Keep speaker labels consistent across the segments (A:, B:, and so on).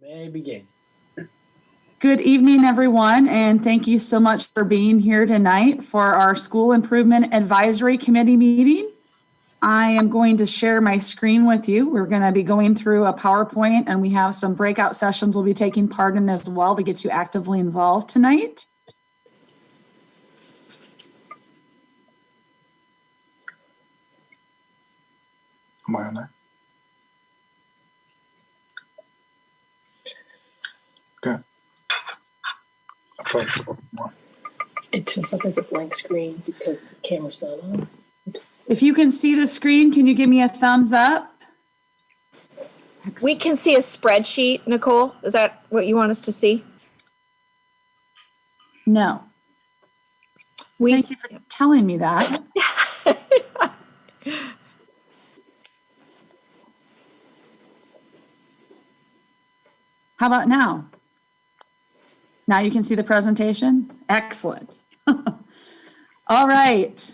A: may begin.
B: Good evening, everyone, and thank you so much for being here tonight for our School Improvement Advisory Committee meeting. I am going to share my screen with you. We're going to be going through a PowerPoint, and we have some breakout sessions we'll be taking part in as well to get you actively involved tonight.
C: Am I on there? Okay. I'll probably show up more.
D: It shows up as a blank screen because the camera's not on.
B: If you can see the screen, can you give me a thumbs up?
E: We can see a spreadsheet, Nicole. Is that what you want us to see?
B: No. Thank you for telling me that. How about now? Now you can see the presentation? Excellent. All right.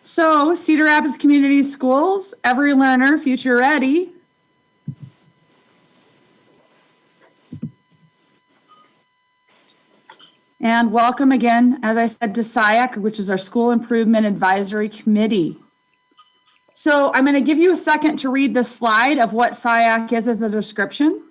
B: So, Cedar Rapids Community Schools, every learner, future ready. And welcome again, as I said, to SIAC, which is our School Improvement Advisory Committee. So I'm going to give you a second to read the slide of what SIAC is as a description.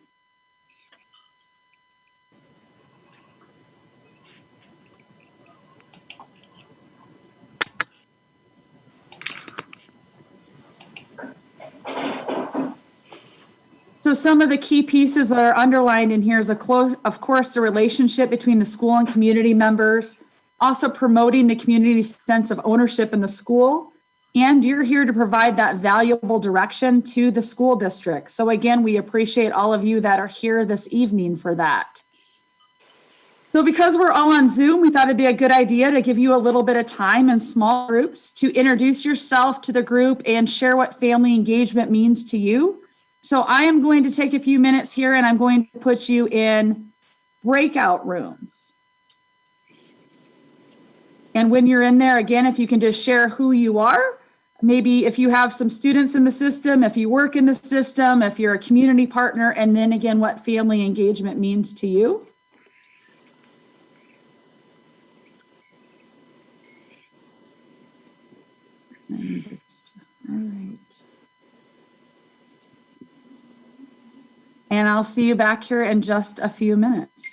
B: So some of the key pieces that are underlined in here is, of course, the relationship between the school and community members, also promoting the community's sense of ownership in the school, and you're here to provide that valuable direction to the school district. So again, we appreciate all of you that are here this evening for that. So because we're all on Zoom, we thought it'd be a good idea to give you a little bit of time in small groups to introduce yourself to the group and share what family engagement means to you. So I am going to take a few minutes here and I'm going to put you in breakout rooms. And when you're in there, again, if you can just share who you are, maybe if you have some students in the system, if you work in the system, if you're a community partner, and then again, what family engagement means to you. All right. And I'll see you back here in just a few minutes.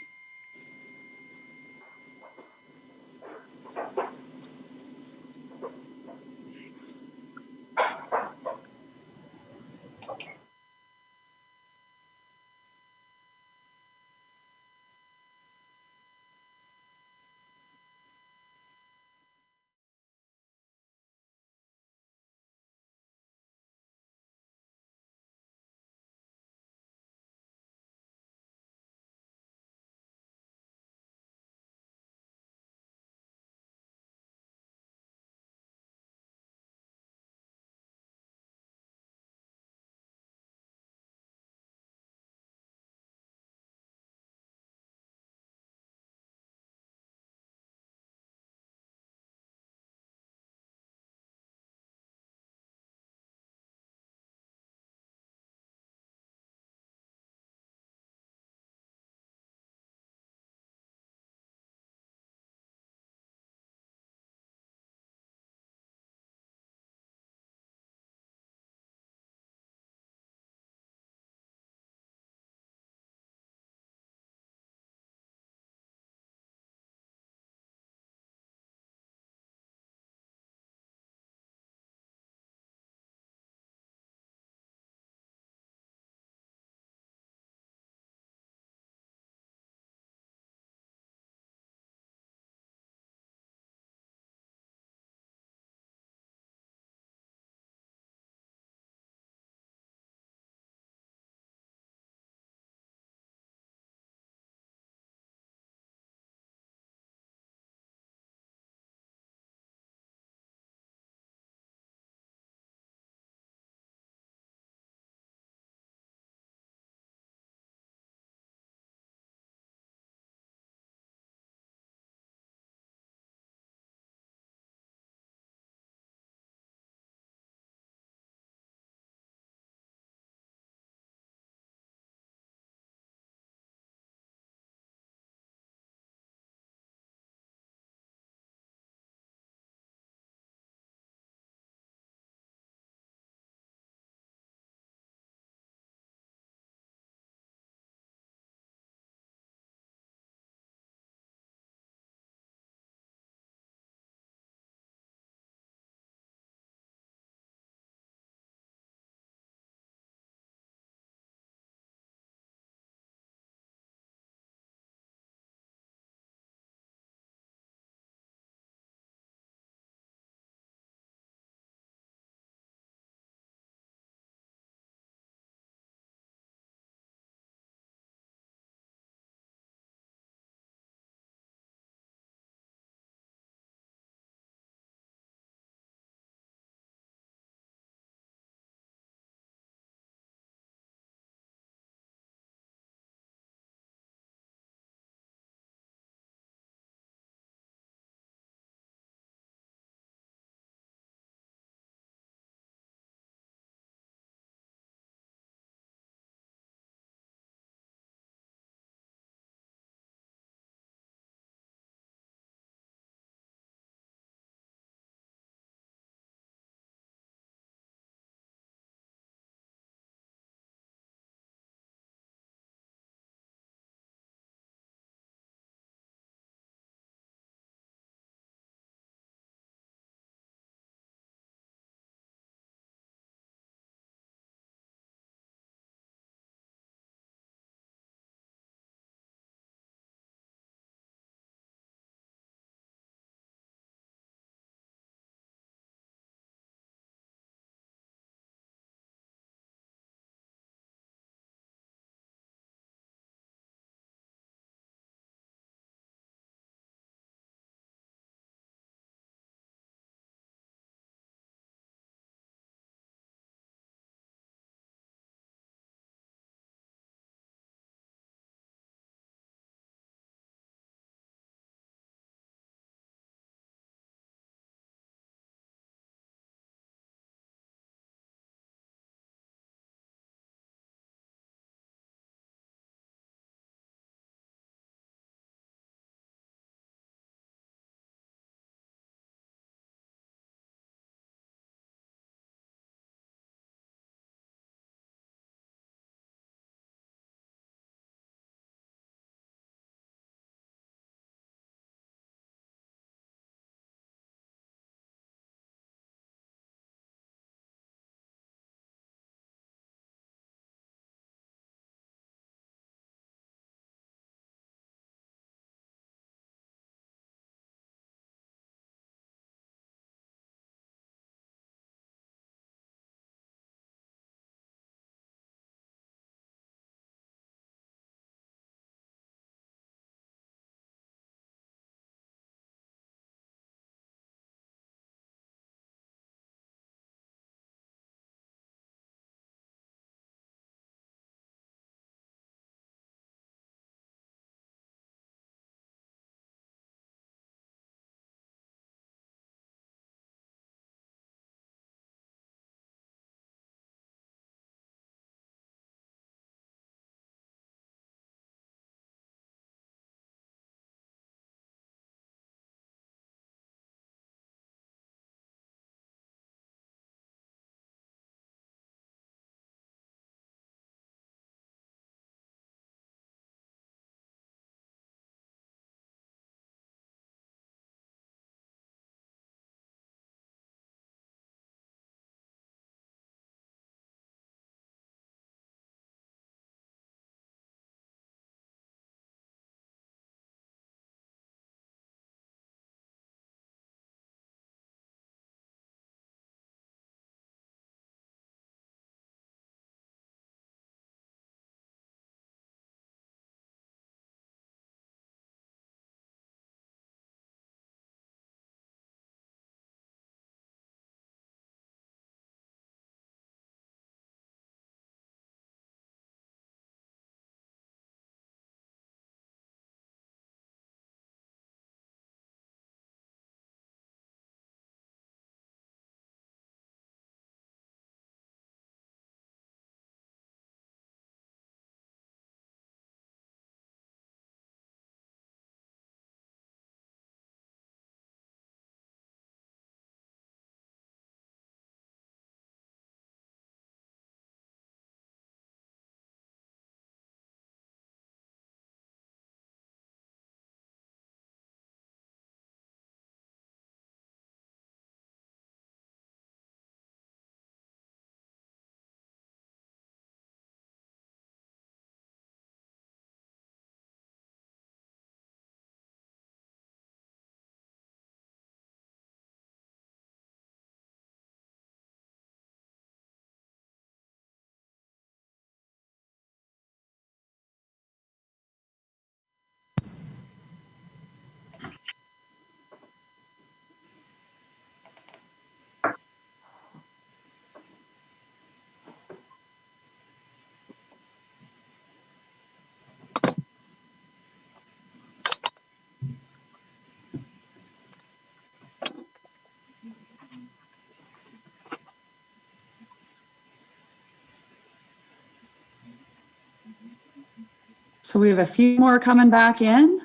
B: So we have a few more coming back in.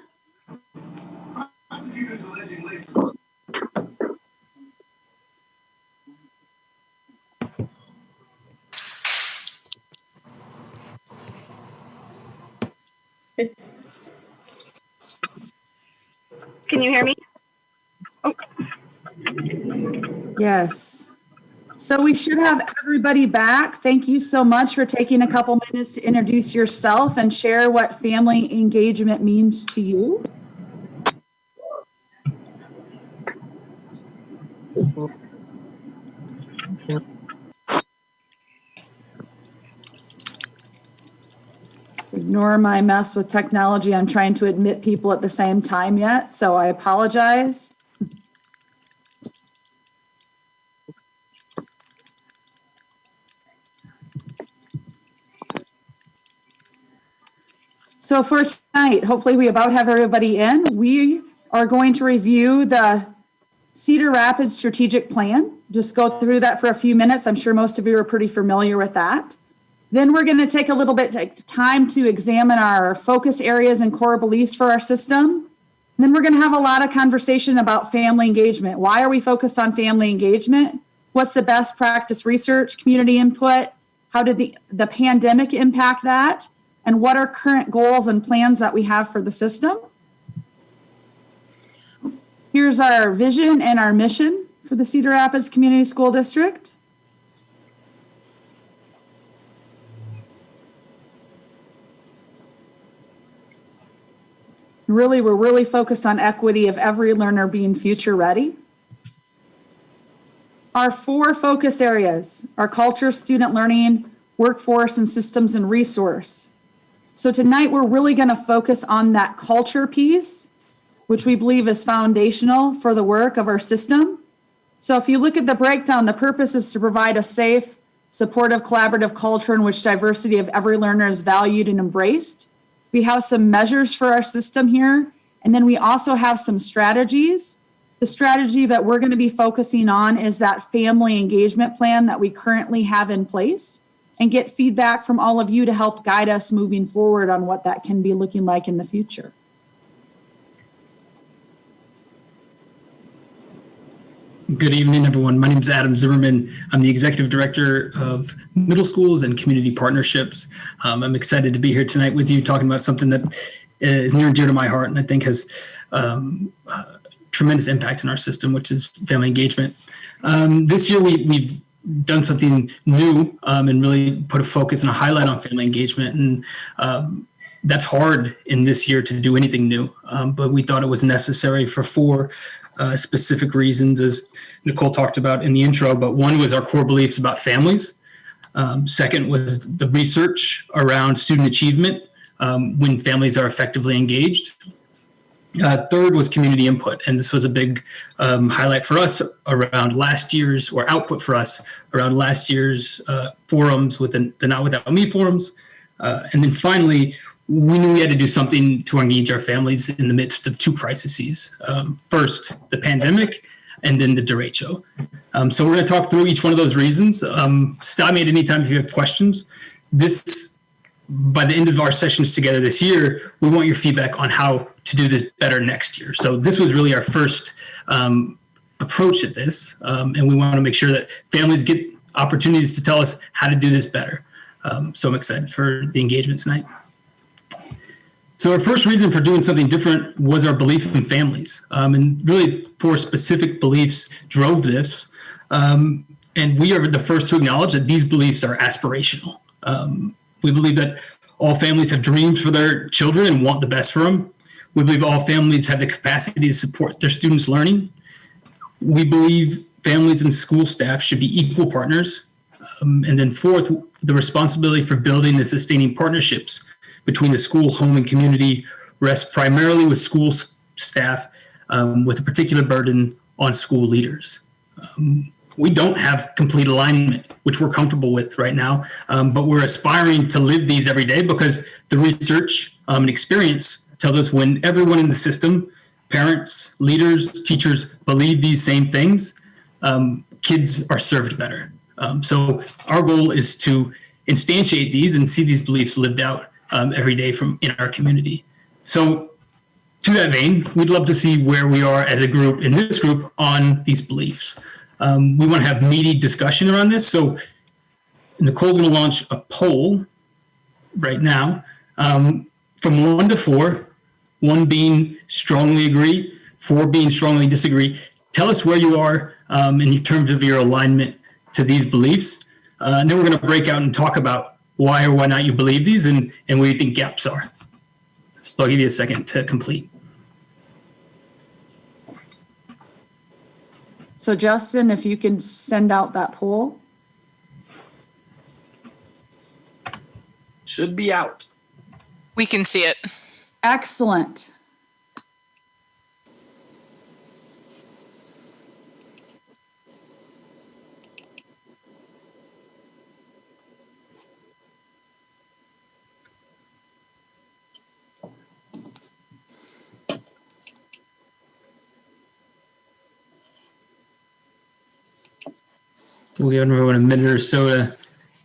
A: Can you hear me? Oh,
B: Yes. So we should have everybody back. Thank you so much for taking a couple minutes to introduce yourself and share what family engagement means to you. Ignore my mess with technology. I'm trying to admit people at the same time yet, so I apologize. So for tonight, hopefully we about have everybody in. We are going to review the Cedar Rapids strategic plan. Just go through that for a few minutes. I'm sure most of you are pretty familiar with that. Then we're going to take a little bit of time to examine our focus areas and core beliefs for our system. And then we're going to have a lot of conversation about family engagement. Why are we focused on family engagement? What's the best practice research, community input? How did the pandemic impact that? And what are current goals and plans that we have for the system? Here's our vision and our mission for the Cedar Rapids Community School District. Really, we're really focused on equity of every learner being future ready. Our 4 focus areas are culture, student learning, workforce, and systems and resource. So tonight we're really going to focus on that culture piece, which we believe is foundational for the work of our system. So if you look at the breakdown, the purpose is to provide a safe, supportive, collaborative culture in which diversity of every learner is valued and embraced. We have some measures for our system here, and then we also have some strategies. The strategy that we're going to be focusing on is that family engagement plan that we currently have in place, and get feedback from all of you to help guide us moving forward on what that can be looking like in the future.
F: Good evening, everyone. My name is Adam Zimmerman. I'm the Executive Director of Middle Schools and Community Partnerships. I'm excited to be here tonight with you talking about something that is near and dear to my heart and I think has tremendous impact in our system, which is family engagement. This year, we've done something new and really put a focus and a highlight on family engagement. And that's hard in this year to do anything new, but we thought it was necessary for 4 specific reasons, as Nicole talked about in the intro. But one was our core beliefs about families. Second was the research around student achievement when families are effectively engaged. Third was community input, and this was a big highlight for us around last year's, or output for us around last year's forums with the Not Without Me forums. And then finally, we knew we had to do something to engage our families in the midst of 2 crises. First, the pandemic, and then the derecho. So we're going to talk through each one of those reasons. Stop me at any time if you have questions. By the end of our sessions together this year, we want your feedback on how to do this better next year. So this was really our first approach at this, and we want to make sure that families get opportunities to tell us how to do this better. So I'm excited for the engagement tonight. So our first reason for doing something different was our belief in families, and really 4 specific beliefs drove this. And we are the first to acknowledge that these beliefs are aspirational. We believe that all families have dreams for their children and want the best for them. We believe all families have the capacity to support their students' learning. We believe families and school staff should be equal partners. And then 4th, the responsibility for building and sustaining partnerships between the school, home, and community rests primarily with school staff, with a particular burden on school leaders. We don't have complete alignment, which we're comfortable with right now, but we're aspiring to live these every day because the research and experience tells us when everyone in the system, parents, leaders, teachers, believe these same things, kids are served better. So our goal is to instantiate these and see these beliefs lived out every day from in our community. So to that vein, we'd love to see where we are as a group in this group on these beliefs. We want to have meaty discussion around this. So Nicole's going to launch a poll right now from 1 to 4, 1 being strongly agree, 4 being strongly disagree. Tell us where you are in terms of your alignment to these beliefs. And then we're going to break out and talk about why or why not you believe these and where you think gaps are. So I'll give you a second to complete.
B: So Justin, if you can send out that poll.
G: Should be out.
H: We can see it.
B: Excellent.
F: We'll give everyone a minute or so to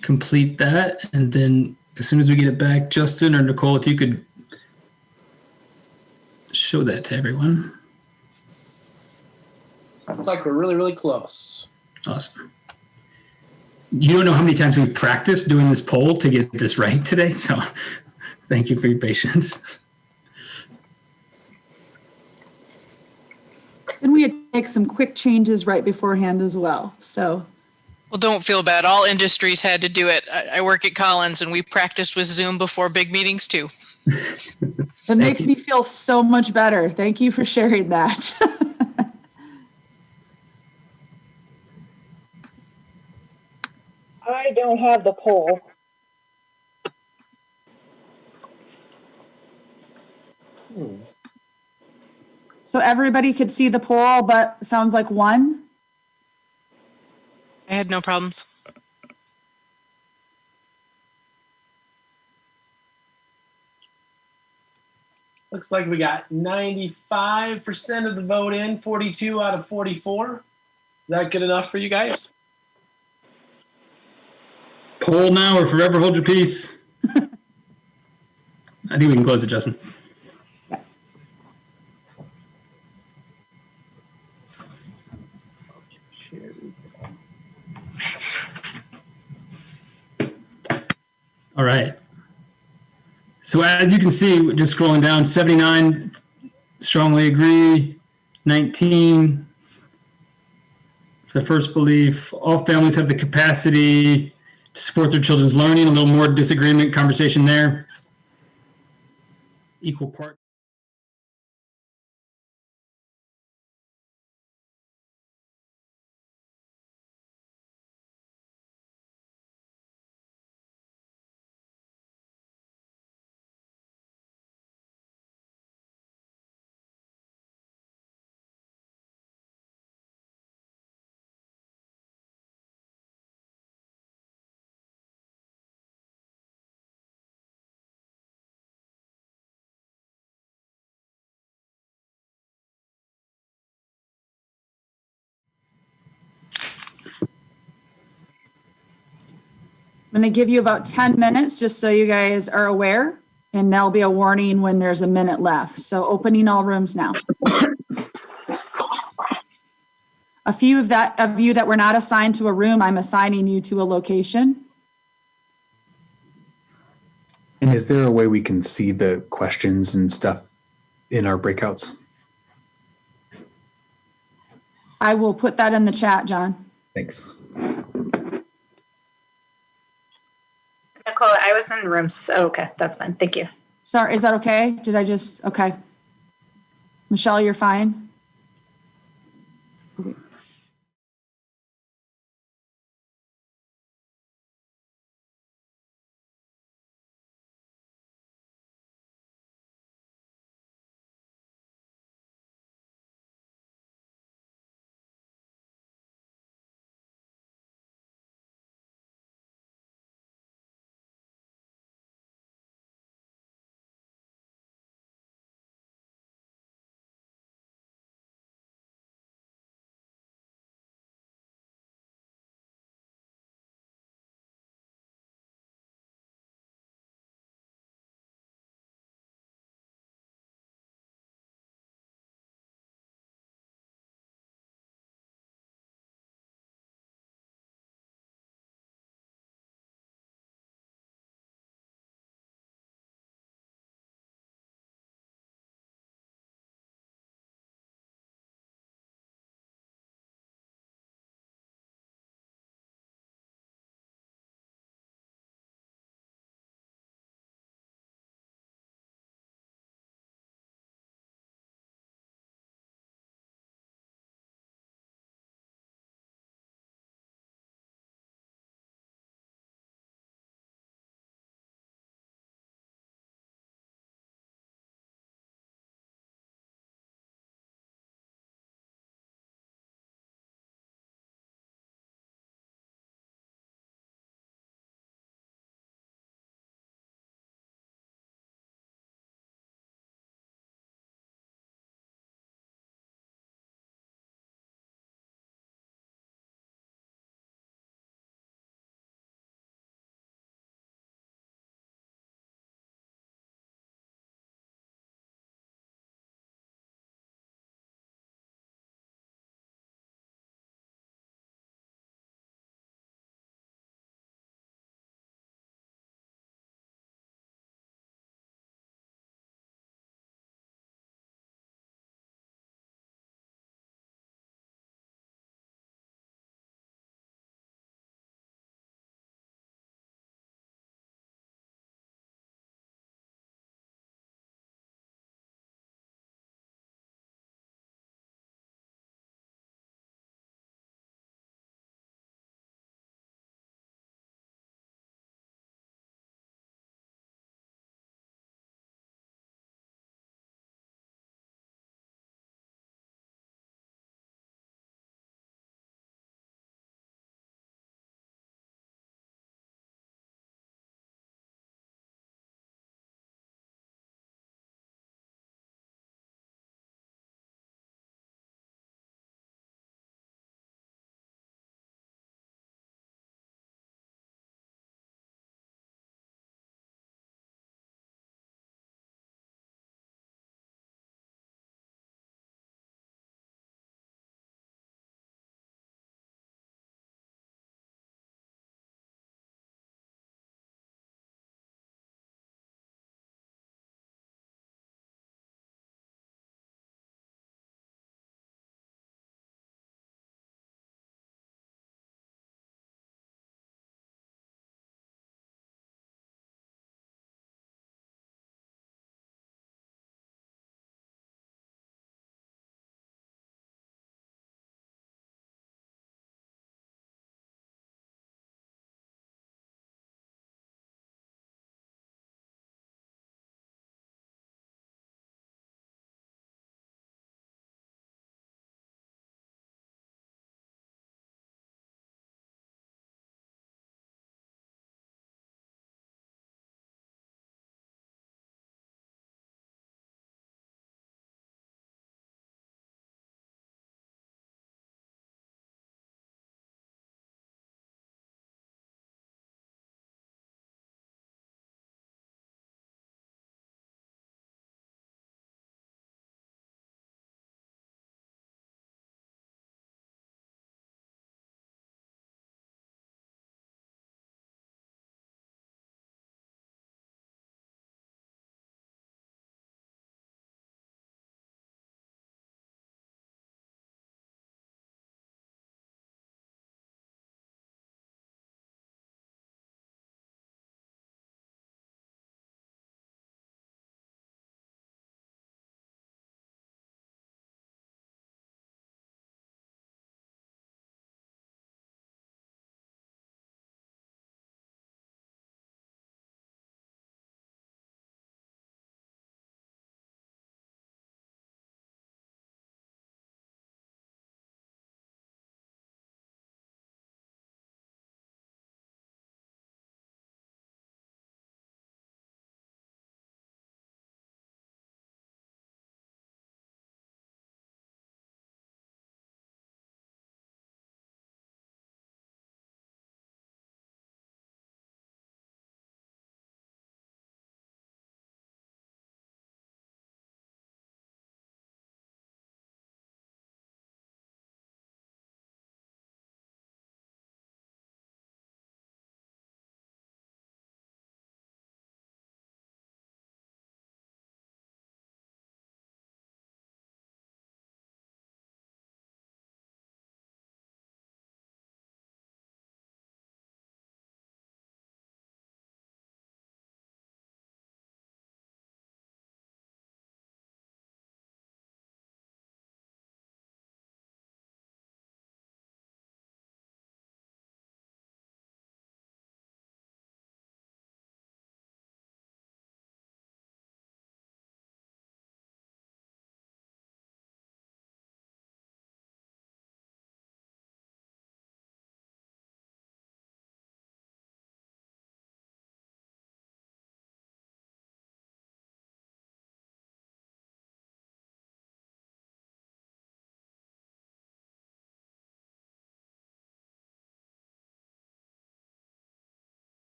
F: complete that. And then as soon as we get it back, Justin or Nicole, if you could show that to everyone.
G: Looks like we're really, really close.
F: Awesome. You don't know how many times we've practiced doing this poll to get this right today. So thank you for your patience.
B: And we had to make some quick changes right beforehand as well. So
H: Well, don't feel bad. All industries had to do it. I work at Collins and we practiced with Zoom before big meetings too.
B: it makes me feel so much better. Thank you for sharing that.
A: I don't have the poll.
B: So everybody could see the poll, but sounds like 1.
H: I had no problems.
G: Looks like we got 95% of the vote in, 42 out of 44. Is that good enough for you guys?
F: Poll now or forever hold your peace. I think we can close it, Justin. All right. So as you can see, just scrolling down, 79 strongly agree, 19 for the first belief. All families have the capacity to support their children's learning. A little more disagreement conversation there. Equal part.
B: I'm going to give you about 10 minutes just so you guys are aware, and there'll be a warning when there's a minute left. So opening all rooms now. A few of you that were not assigned to a room, I'm assigning you to a location.
I: And is there a way we can see the questions and stuff in our breakouts?
B: I will put that in the chat, John.
I: Thanks.
A: Nicole, I was in the room, so okay, that's fine. Thank you.
B: Sorry, is that okay? Okay. Michelle, you're fine? Okay.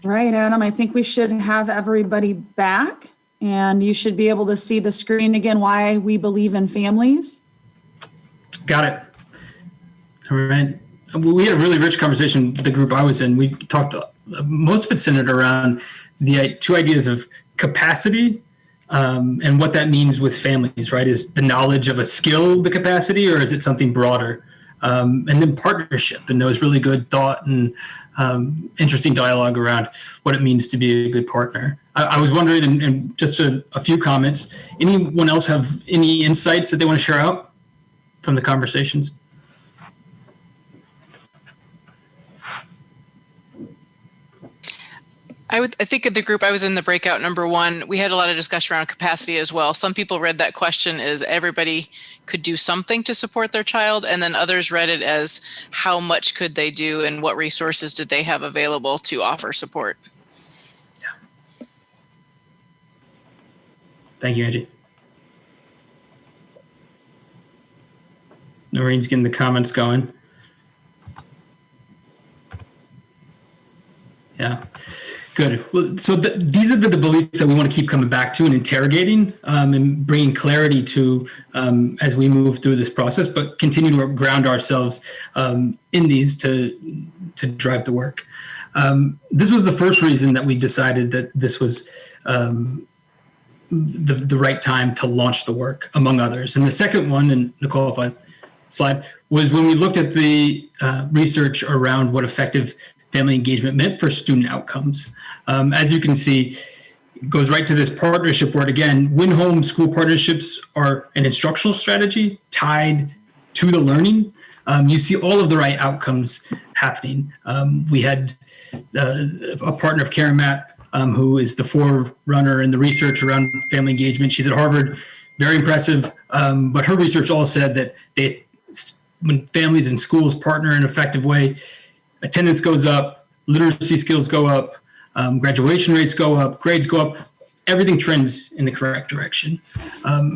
B: Right, Adam, I think we should have everybody back, and you should be able to see the screen again, why we believe in families.
F: Got it. All right. We had a really rich conversation with the group I was in. We talked, most of it centered around the two ideas of capacity and what that means with families, right? Is the knowledge of a skill the capacity, or is it something broader? And then partnership, and there was really good thought and interesting dialogue around what it means to be a good partner. I was wondering, and just a few comments, anyone else have any insights that they want to share out from the conversations?
H: I think in the group I was in, the breakout number 1, we had a lot of discussion around capacity as well. Some people read that question as everybody could do something to support their child, and then others read it as how much could they do and what resources did they have available to offer support.
F: Yeah. Thank you, Angie. Noreen's getting the comments going. Yeah. Good. Well, so these are the beliefs that we want to keep coming back to and interrogating and bringing clarity to as we move through this process, but continue to ground ourselves in these to drive the work. This was the first reason that we decided that this was the right time to launch the work, among others. And the second one, and Nicole, if I slide, was when we looked at the research around what effective family engagement meant for student outcomes. As you can see, it goes right to this partnership word again. Win-home school partnerships are an instructional strategy tied to the learning. You see all of the right outcomes happening. We had a partner of Karen Matt, who is the forerunner in the research around family engagement. She's at Harvard, very impressive. But her research all said that when families and schools partner in an effective way, attendance goes up, literacy skills go up, graduation rates go up, grades go up, everything trends in the correct direction.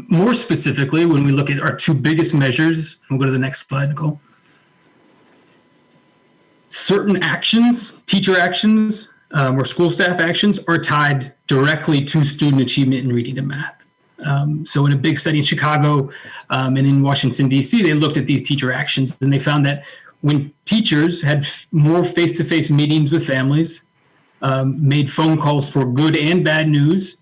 F: More specifically, when we look at our two biggest measures, we'll go to the next slide, Nicole. Certain actions, teacher actions, or school staff actions are tied directly to student achievement in reading and math. So in a big study in Chicago and in Washington, D.C., they looked at these teacher actions and they found that when teachers had more face-to-face meetings with families, made phone calls for good and bad news,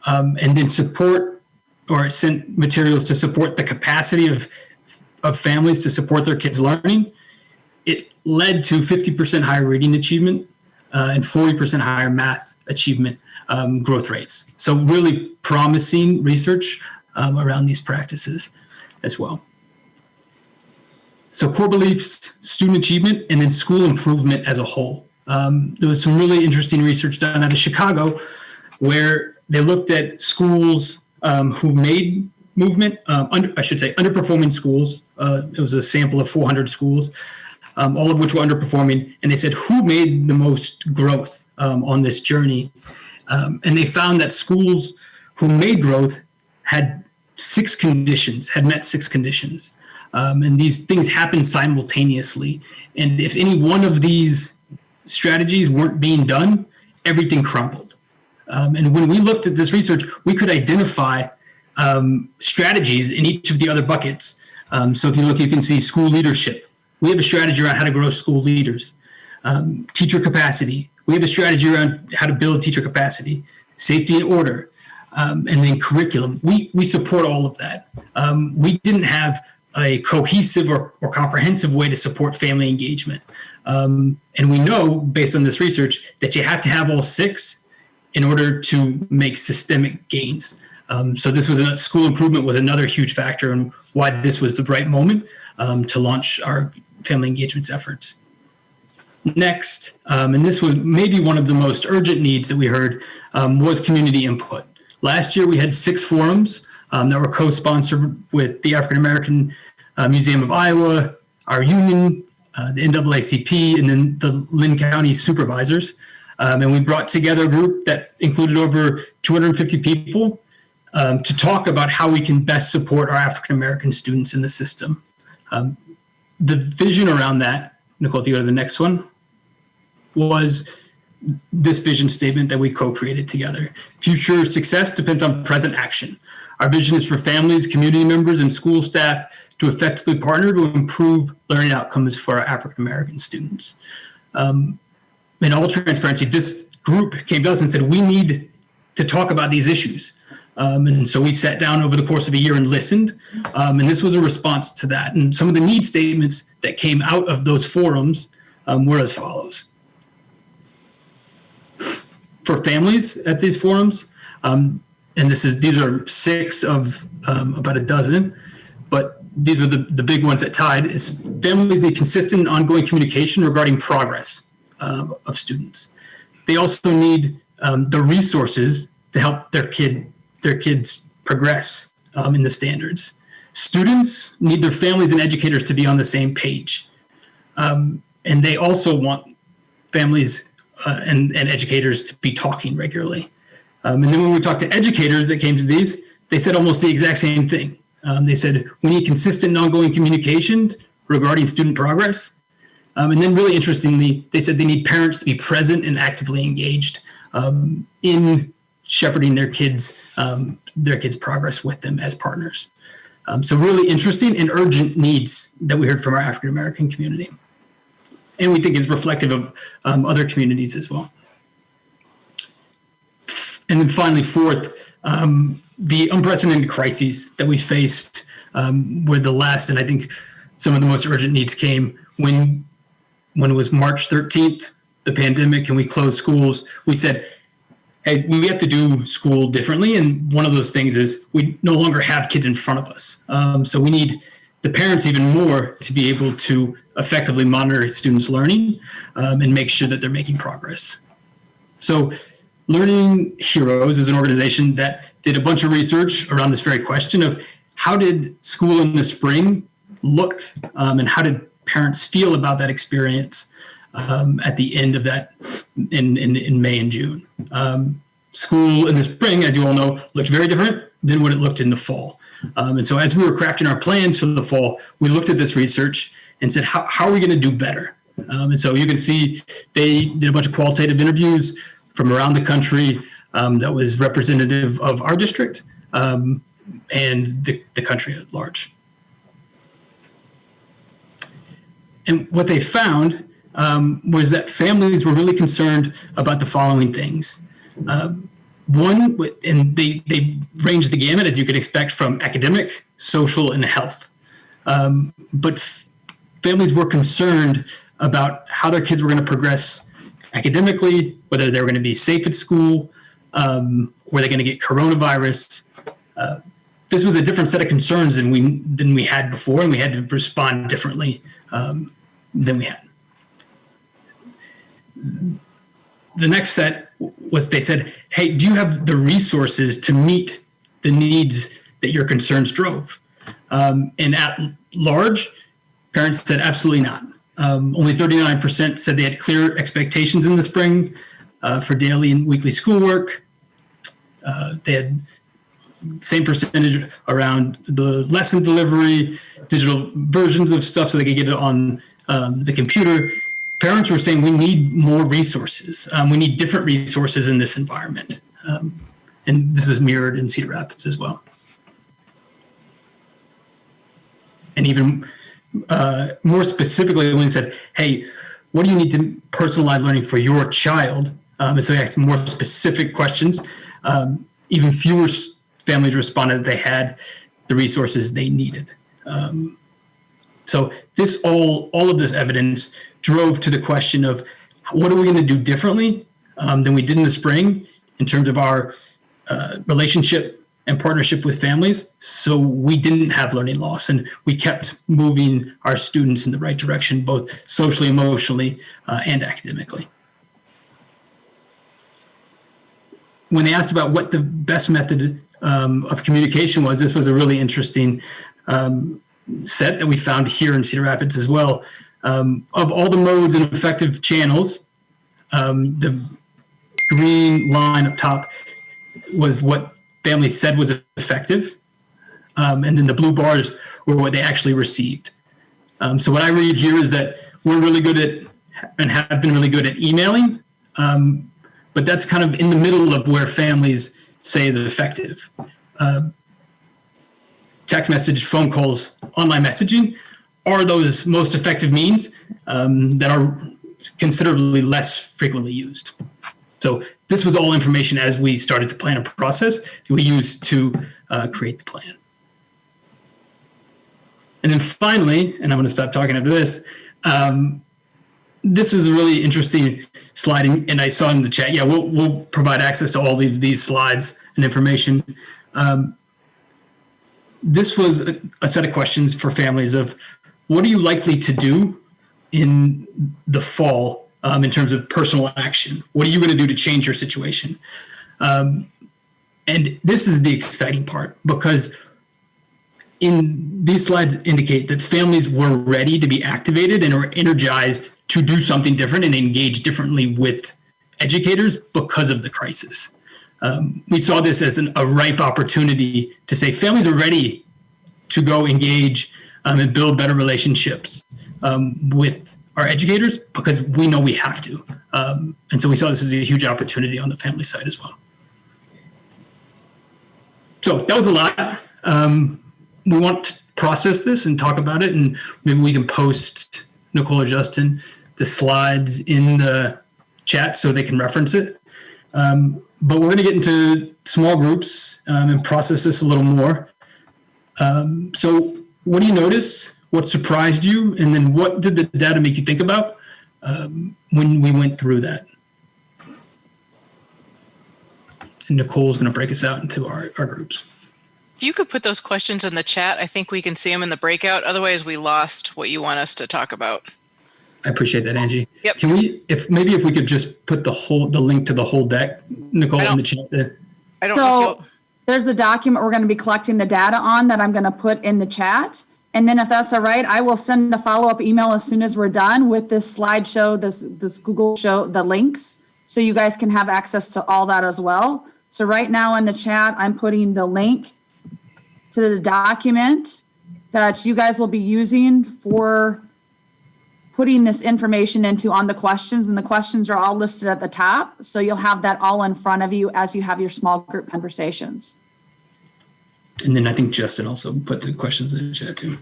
F: and then support or sent materials to support the capacity of families to support their kids' learning, it led to 50% higher reading achievement and 40% higher math achievement growth rates. So really promising research around these practices as well. So core beliefs, student achievement, and then school improvement as a whole. There was some really interesting research done out of Chicago where they looked at schools who made movement, underperforming schools. It was a sample of 400 schools, all of which were underperforming. And they said, who made the most growth on this journey? And they found that schools who made growth had met 6 conditions. And these things happen simultaneously. And if any one of these strategies weren't being done, everything crumbled. And when we looked at this research, we could identify strategies in each of the other buckets. So if you look, you can see school leadership. We have a strategy around how to grow school leaders. Teacher capacity. We have a strategy around how to build teacher capacity. Safety and order. And then curriculum. We support all of that. We didn't have a cohesive or comprehensive way to support family engagement. And we know, based on this research, that you have to have all 6 in order to make systemic gains. So this was school improvement was another huge factor in why this was the right moment to launch our family engagement efforts. Next, and this was maybe one of the most urgent needs that we heard, was community input. Last year, we had 6 forums that were co-sponsored with the African American Museum of Iowa, our union, the NAACP, and then the Lynn County supervisors. And we brought together a group that included over 250 people to talk about how we can best support our African American students in the system. The vision around that, Nicole, if you go to the next one, was this vision statement that we co-created together. Future success depends on present action. Our vision is for families, community members, and school staff to effectively partner to improve learning outcomes for our African-American students. In all transparency, this group came to us and said, we need to talk about these issues. And so we sat down over the course of a year and listened. And this was a response to that. And some of the need statements that came out of those forums were as follows. For families at these forums, and these are 6 of about a dozen, but these were the big ones that tied, is families need consistent and ongoing communication regarding progress of students. They also need the resources to help their kids progress in the standards. Students need their families and educators to be on the same page. And they also want families and educators to be talking regularly. And then when we talked to educators that came to these, they said almost the exact same thing. They said, we need consistent and ongoing communication regarding student progress. And then really interestingly, they said they need parents to be present and actively engaged in shepherding their kids' progress with them as partners. So really interesting and urgent needs that we heard from our African-American community. And we think is reflective of other communities as well. And then finally, fourth, the unprecedented crises that we faced were the last, and I think some of the most urgent needs came when it was March 13th, the pandemic, and we closed schools. We said, hey, we have to do school differently. And one of those things is we no longer have kids in front of us. So we need the parents even more to be able to effectively monitor students' learning and make sure that they're making progress. So Learning Heroes is an organization that did a bunch of research around this very question of how did school in the spring look and how did parents feel about that experience at the end of that in May and June. School in the spring, as you all know, looked very different than what it looked in the fall. And so as we were crafting our plans for the fall, we looked at this research and said, how are we going to do better? And so you can see they did a bunch of qualitative interviews from around the country that was representative of our district and the country at large. And what they found was that families were really concerned about the following things. One, and they ranged the gamut, as you could expect, from academic, social, and health. But families were concerned about how their kids were going to progress academically, whether they were going to be safe at school, were they going to get coronavirus. This was a different set of concerns than we had before, and we had to respond differently than we had. The next set was they said, hey, do you have the resources to meet the needs that your concerns drove? And at large, parents said absolutely not. Only 39% said they had clear expectations in the spring for daily and weekly schoolwork. They had same percentage around the lesson delivery, digital versions of stuff so they could get it on the computer. Parents were saying we need more resources. We need different resources in this environment. And this was mirrored in Cedar Rapids as well. And even more specifically, when they said, hey, what do you need to personalize learning for your child? And so they asked more specific questions. Even fewer families responded that they had the resources they needed. So this all of this evidence drove to the question of what are we going to do differently than we did in the spring in terms of our relationship and partnership with families, so we didn't have learning loss and we kept moving our students in the right direction, both socially, emotionally, and academically. When they asked about what the best method of communication was, this was a really interesting set that we found here in Cedar Rapids as well. Of all the modes and effective channels, the green line up top was what families said was effective. And then the blue bars were what they actually received. So what I read here is that we're really good at and have been really good at emailing But that's kind of in the middle of where families say is effective. Text message, phone calls, online messaging are those most effective means that are considerably less frequently used. So this was all information as we started to plan a process that we used to create the plan. And then finally, and I'm going to stop talking after this, this is a really interesting slide, and I saw in the chat, yeah, we'll provide access to all of these slides and information. This was a set of questions for families of what are you likely to do in the fall in terms of personal action? What are you going to do to change your situation? And this is the exciting part, because in these slides indicate that families were ready to be activated and are energized to do something different and engage differently with educators because of the crisis. We saw this as a ripe opportunity to say families are ready to go engage and build better relationships with our educators because we know we have to. And so we saw this as a huge opportunity on the family side as well. So that was a lot. We want to process this and talk about it, and maybe we can post, Nicole or Justin, the slides in the chat so they can reference it. But we're going to get into small groups and process this a little more. So what do you notice? What surprised you? And then what did the data make you think about when we went through that? And Nicole's going to break us out into our groups.
H: If you could put those questions in the chat, I think we can see them in the breakout. Otherwise, we lost what you want us to talk about.
F: I appreciate that, Angie.
H: Yep.
F: Can we, if we could just put the link to the whole deck, Nicole, in the chat there.
H: I don't know if you'll...
B: There's a document we're going to be collecting the data on that I'm going to put in the chat. And then if that's all right, I will send a follow-up email as soon as we're done with this slideshow, this Google show, the links, so you guys can have access to all that as well. So right now in the chat, I'm putting the link to the document that you guys will be using for putting this information into on the questions, and the questions are all listed at the top. So you'll have that all in front of you as you have your small group conversations.
F: And then I think Justin also put the questions in the chat too.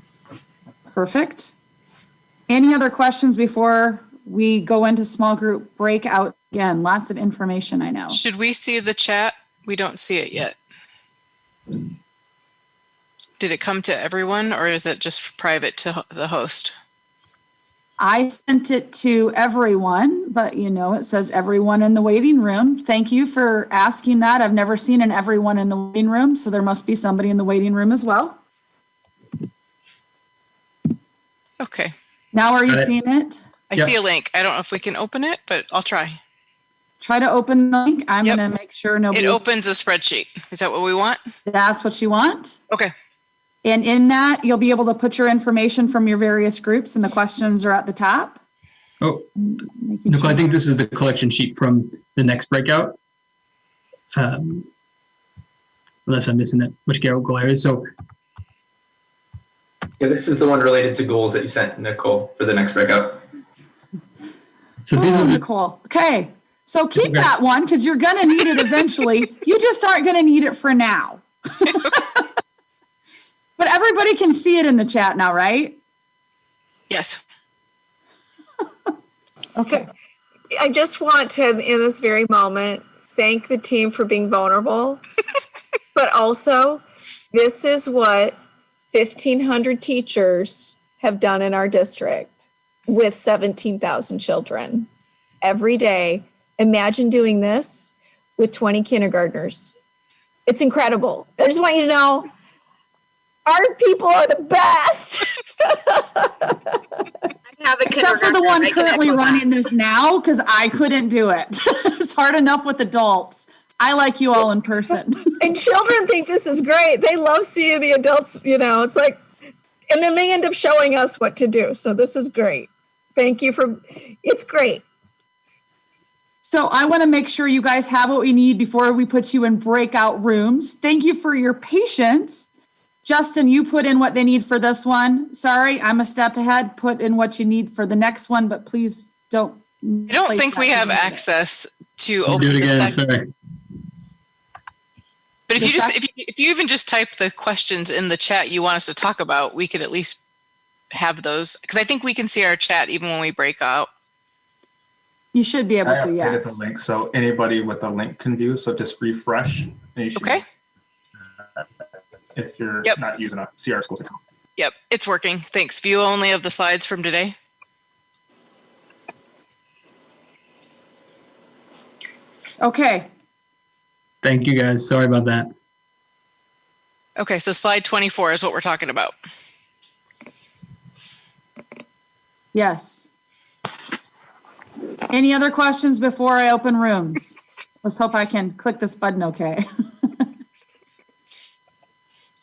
B: Perfect. Any other questions before we go into small group breakout? Again, lots of information, I know.
H: Should we see the chat? We don't see it yet. Did it come to everyone, or is it just private to the host?
B: I sent it to everyone, but it says everyone in the waiting room. Thank you for asking that. I've never seen an everyone in the waiting room, so there must be somebody in the waiting room as well.
H: Okay.
B: Now are you seeing it?
H: I see a link. I don't know if we can open it, but I'll try.
B: Try to open the link. I'm going to make sure nobody.
H: It opens a spreadsheet. Is that what we want?
B: That's what you want.
H: Okay.
B: And in that, you'll be able to put your information from your various groups, and the questions are at the top.
F: Oh, Nicole, I think this is the collection sheet from the next breakout. Unless I'm missing it, which goal area. So,
J: yeah, this is the one related to goals that you sent, Nicole, for the next breakout.
F: So these are
B: Nicole. Okay, so keep that one because you're going to need it eventually. You just aren't going to need it for now. But everybody can see it in the chat now, right?
H: Yes.
B: Okay.
E: So, I just want to, in this very moment, thank the team for being vulnerable. But also, this is what 1,500 teachers have done in our district with 17,000 children every day. Imagine doing this with 20 kindergartners. It's incredible. I just want you to know, our people are the best.
B: Except for the one currently running this now, because I couldn't do it. It's hard enough with adults. I like you all in person.
E: And children think this is great. They love seeing the adults, it's like, and then they end up showing us what to do. So this is great. Thank you it's great.
B: So I want to make sure you guys have what we need before we put you in breakout rooms. Thank you for your patience. Justin, you put in what they need for this one. Sorry, I'm a step ahead. Put in what you need for the next one, but please don't
H: I don't think we have access to open
F: Do it
H: the
F: again.
H: sec-
F: Sorry.
H: But if
B: The
H: you just
B: sec-
H: if you even just type the questions in the chat you want us to talk about, we could at least have those, because I think we can see our chat even when we break out.
B: You should be able
J: I
B: to,
J: updated
B: yes.
J: the link so anybody with the link can view. So just refresh. And you should,
H: Okay.
J: if you're
H: Yep.
J: not using a CR Schools account.
H: Yep, it's working. Thanks. View only of the slides from today.
B: Okay,
F: Thank you guys. Sorry about that.
H: Okay, so slide 24 is what we're talking about.
B: yes. Any other questions before I open rooms? Let's hope I can click this button okay.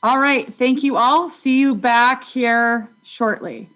B: All right, thank you all. See you back here shortly.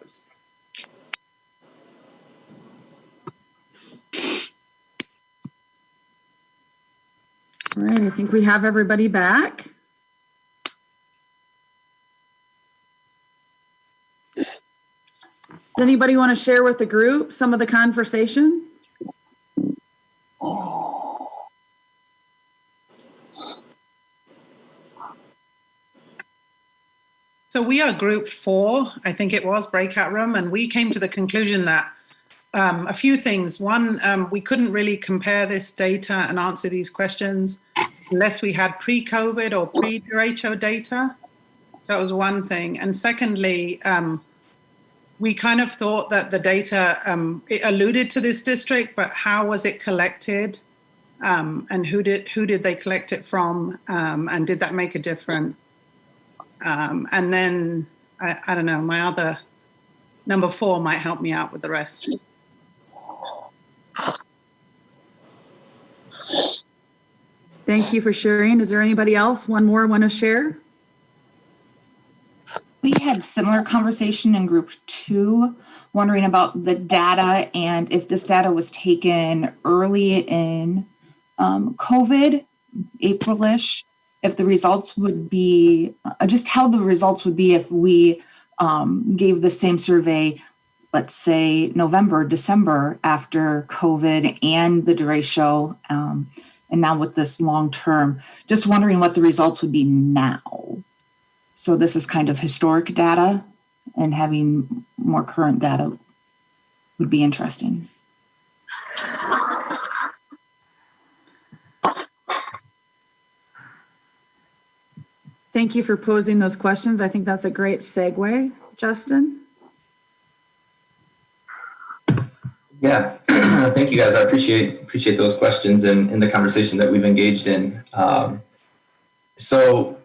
D: groups.
B: All right, I think we have everybody back. Does anybody want to share with the group some of the conversation?
K: So we are group 4, I think it was, breakout room, and we came to the conclusion that a few things. One, we couldn't really compare this data and answer these questions unless we had pre-COVID or pre-derecho data. So that was one thing. And secondly, we kind of thought that the data, it alluded to this district, but how was it collected? And who did they collect it from? And did that make a difference? And then, I don't know, my other number 4 might help me out with the rest.
B: Thank you for sharing. Is there anybody else? One more want to share?
L: We had similar conversation in group 2, wondering about the data and if this data was taken early in COVID, April-ish, if the results would be, just how the results would be if we gave the same survey, let's say November, December after COVID and the derecho, and now with this long term, just wondering what the results would be now. So this is kind of historic data, and having more current data would be interesting.
B: Thank you for posing those questions. I think that's a great segue, Justin.
J: Yeah, thank you guys. I appreciate those questions and the conversation that we've engaged in. So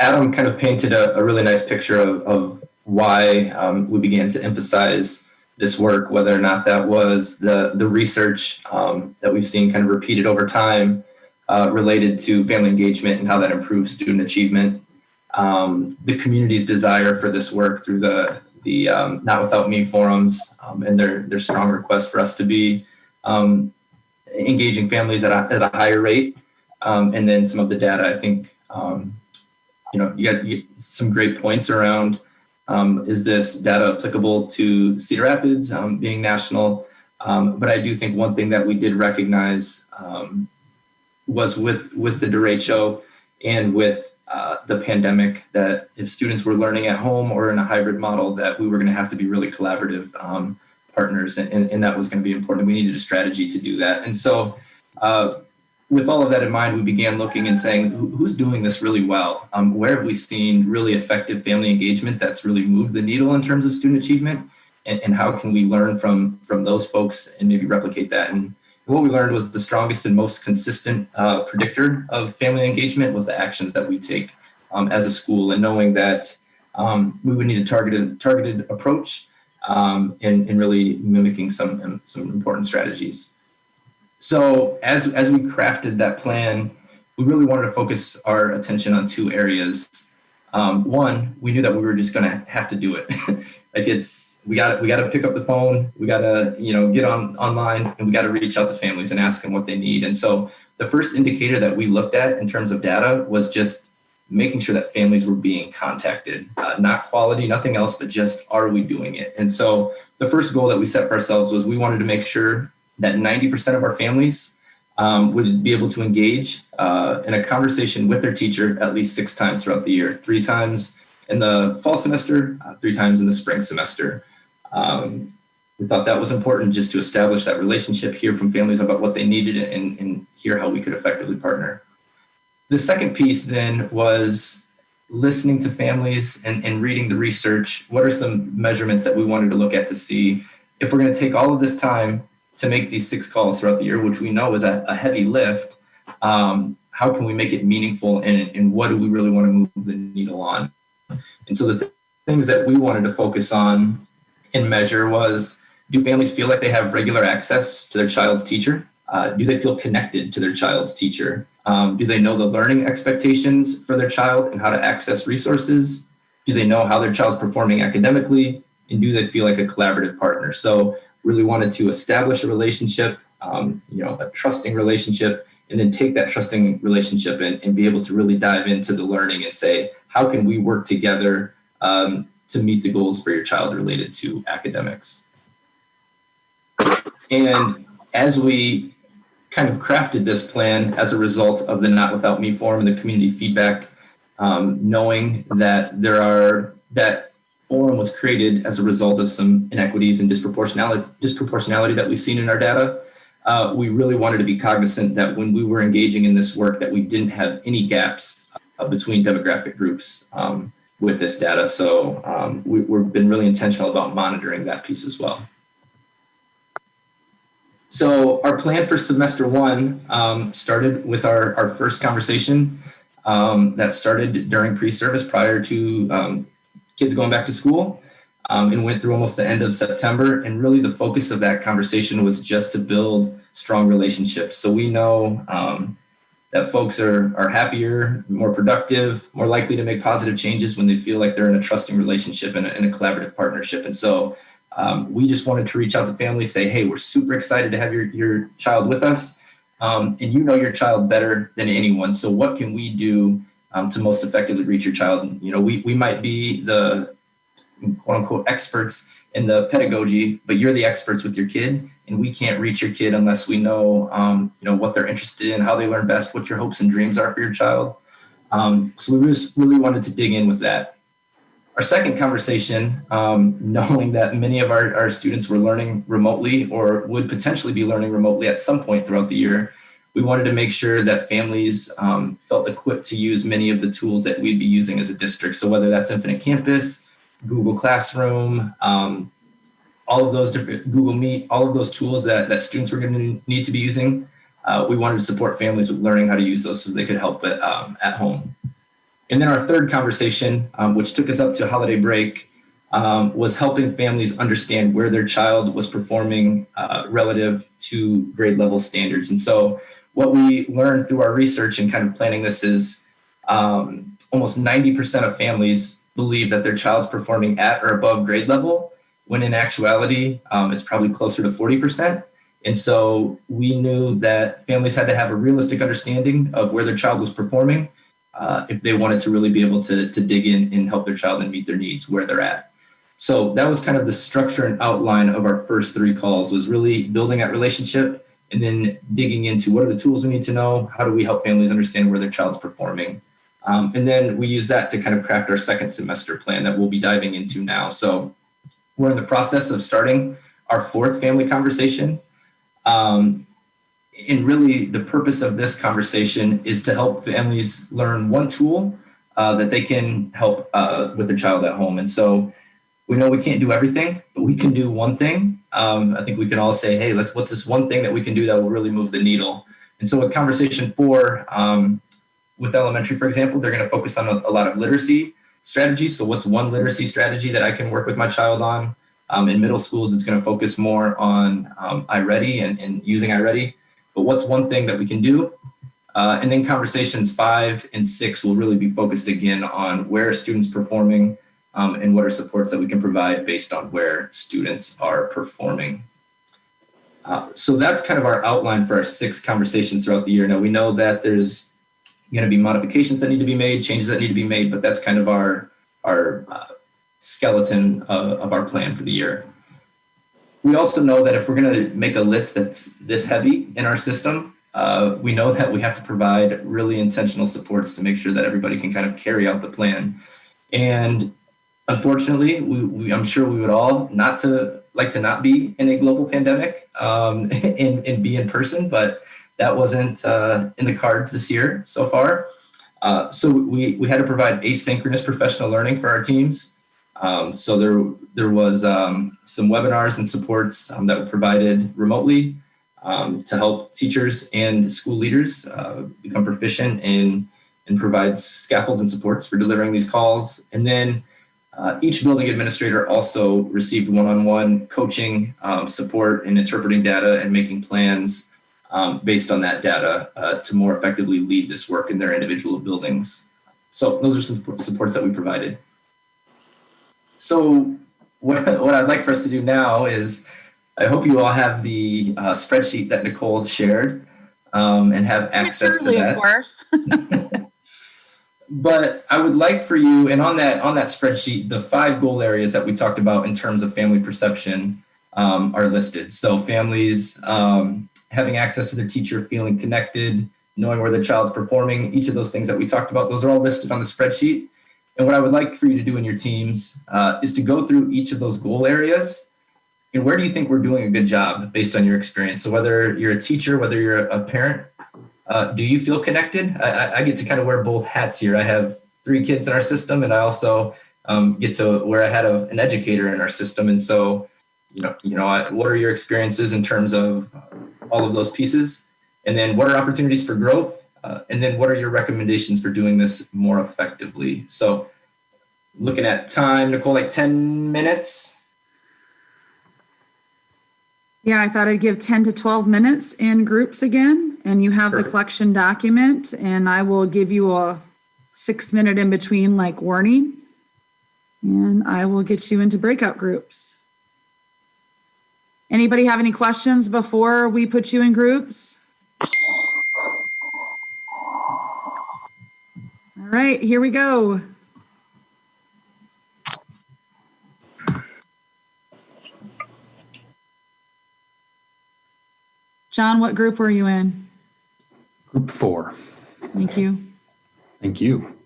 J: Adam kind of painted a really nice picture of why we began to emphasize this work, whether or not that was the research that we've seen kind of repeated over time related to family engagement and how that improves student achievement. The community's desire for this work through the Not Without Me forums and their strong request for us to be engaging families at a higher rate. And then some of the data, I think, you got some great points around, is this data applicable to Cedar Rapids being national? But I do think one thing that we did recognize was with the derecho and with the pandemic, that if students were learning at home or in a hybrid model, that we were going to have to be really collaborative partners, and that was going to be important. We needed a strategy to do that. And so with all of that in mind, we began looking and saying, who's doing this really well? Where have we seen really effective family engagement that's really moved the needle in terms of student achievement? And how can we learn from those folks and maybe replicate that? And what we learned was the strongest and most consistent predictor of family engagement was the actions that we take as a school, and knowing that we would need a targeted approach and really mimicking some important strategies. So as we crafted that plan, we really wanted to focus our attention on 2 areas. One, we knew that we were just going to have to do it. We got to pick up the phone. We got to, get online, and we got to reach out to families and ask them what they need. And so the first indicator that we looked at in terms of data was just making sure that families were being contacted, not quality, nothing else, but just, are we doing it? And so the first goal that we set for ourselves was we wanted to make sure that 90% of our families would be able to engage in a conversation with their teacher at least 6 times throughout the year, 3 times in the fall semester, 3 times in the spring semester. We thought that was important just to establish that relationship, hear from families about what they needed, and hear how we could effectively partner. The second piece then was listening to families and reading the research. What are some measurements that we wanted to look at to see if we're going to take all of this time to make these 6 calls throughout the year, which we know is a heavy lift, how can we make it meaningful, and what do we really want to move the needle on? And so the things that we wanted to focus on and measure was, do families feel like they have regular access to their child's teacher? Do they feel connected to their child's teacher? Do they know the learning expectations for their child and how to access resources? Do they know how their child's performing academically? and do they feel like a collaborative partner? So really wanted to establish a relationship, a trusting relationship, and then take that trusting relationship and be able to really dive into the learning and say, how can we work together to meet the goals for your child related to academics? And as we kind of crafted this plan as a result of the Not Without Me forum and the community feedback, knowing that that forum was created as a result of some inequities and disproportionality that we've seen in our data, we really wanted to be cognizant that when we were engaging in this work that we didn't have any gaps between demographic groups with this data. So we've been really intentional about monitoring that piece as well. So our plan for semester one started with our first conversation that started during pre-service prior to kids going back to school and went through almost the end of September. And really the focus of that conversation was just to build strong relationships. So we know that folks are happier, more productive, more likely to make positive changes when they feel like they're in a trusting relationship and a collaborative partnership. And so we just wanted to reach out to families, say, hey, we're super excited to have your child with us. And you know your child better than anyone. So what can we do to most effectively reach your child? We might be the quote unquote experts in the pedagogy, but you're the experts with your kid, and we can't reach your kid unless we know, what they're interested in, how they learn best, what your hopes and dreams are for your child. So we just really wanted to dig in with that. Our second conversation, knowing that many of our students were learning remotely or would potentially be learning remotely at some point throughout the year, we wanted to make sure that families felt equipped to use many of the tools that we'd be using as a district. So whether that's Infinite Campus, Google Classroom, all of those different Google Meet, all of those tools that students were going to need to be using, we wanted to support families with learning how to use those so they could help it at home. And then our third conversation, which took us up to holiday break, was helping families understand where their child was performing relative to grade level standards. And so what we learned through our research and kind of planning this is almost 90% of families believe that their child's performing at or above grade level, when in actuality, it's probably closer to 40%. And so we knew that families had to have a realistic understanding of where their child was performing if they wanted to really be able to dig in and help their child and meet their needs where they're at. So that was kind of the structure and outline of our first three calls, was really building that relationship and then digging into what are the tools we need to know, how do we help families understand where their child's performing. And then we use that to kind of craft our second semester plan that we'll be diving into now. So we're in the process of starting our fourth family conversation. And really the purpose of this conversation is to help families learn one tool that they can help with their child at home. And so we know we can't do everything, but we can do one thing. I think we can all say, hey, what's this one thing that we can do that will really move the needle? And so with conversation 4, with elementary, for example, they're going to focus on a lot of literacy strategies. So what's one literacy strategy that I can work with my child on? In middle schools, it's going to focus more on iReady and using iReady. But what's one thing that we can do? And then conversations 5 and 6 will really be focused again on where are students performing and what are supports that we can provide based on where students are performing. So that's kind of our outline for our 6 conversations throughout the year. Now we know that there's going to be modifications that need to be made, changes that need to be made, but that's kind of our skeleton of our plan for the year. We also know that if we're going to make a lift that's this heavy in our system, we know that we have to provide really intentional supports to make sure that everybody can kind of carry out the plan. And unfortunately, I'm sure we would all like to not be in a global pandemic and be in person, but that wasn't in the cards this year so far. So we had to provide asynchronous professional learning for our teams. So there was some webinars and supports that were provided remotely to help teachers and school leaders become proficient and provide scaffolds and supports for delivering these calls. And then each building administrator also received one-on-one coaching support in interpreting data and making plans based on that data to more effectively lead this work in their individual buildings. So those are some supports that we provided. So what I'd like for us to do now is, I hope you all have the spreadsheet that Nicole shared and have access to
B: Surely, of
J: that.
B: course.
J: But I would like for you, and on that spreadsheet, the 5 goal areas that we talked about in terms of family perception are listed. So families having access to their teacher, feeling connected, knowing where the child's performing, each of those things that we talked about, those are all listed on the spreadsheet. And what I would like for you to do in your teams is to go through each of those goal areas. And where do you think we're doing a good job based on your experience? So whether you're a teacher, whether you're a parent, do you feel connected? I get to kind of wear both hats here. I have 3 kids in our system, and I also get to wear a hat of an educator in our system. And so, what are your experiences in terms of all of those pieces? And then what are opportunities for growth? And then what are your recommendations for doing this more effectively? So looking at time, Nicole, like 10 minutes.
B: Yeah, I thought I'd give 10 to 12 minutes in groups again, and you have the
J: Perfect.
B: collection document, and I will give you a 6-minute in between like warning, and I will get you into breakout groups. Anybody have any questions before we put you in groups? All right, here we go. John, what group were you in?
I: Group 4.
B: Thank you.
I: Thank you.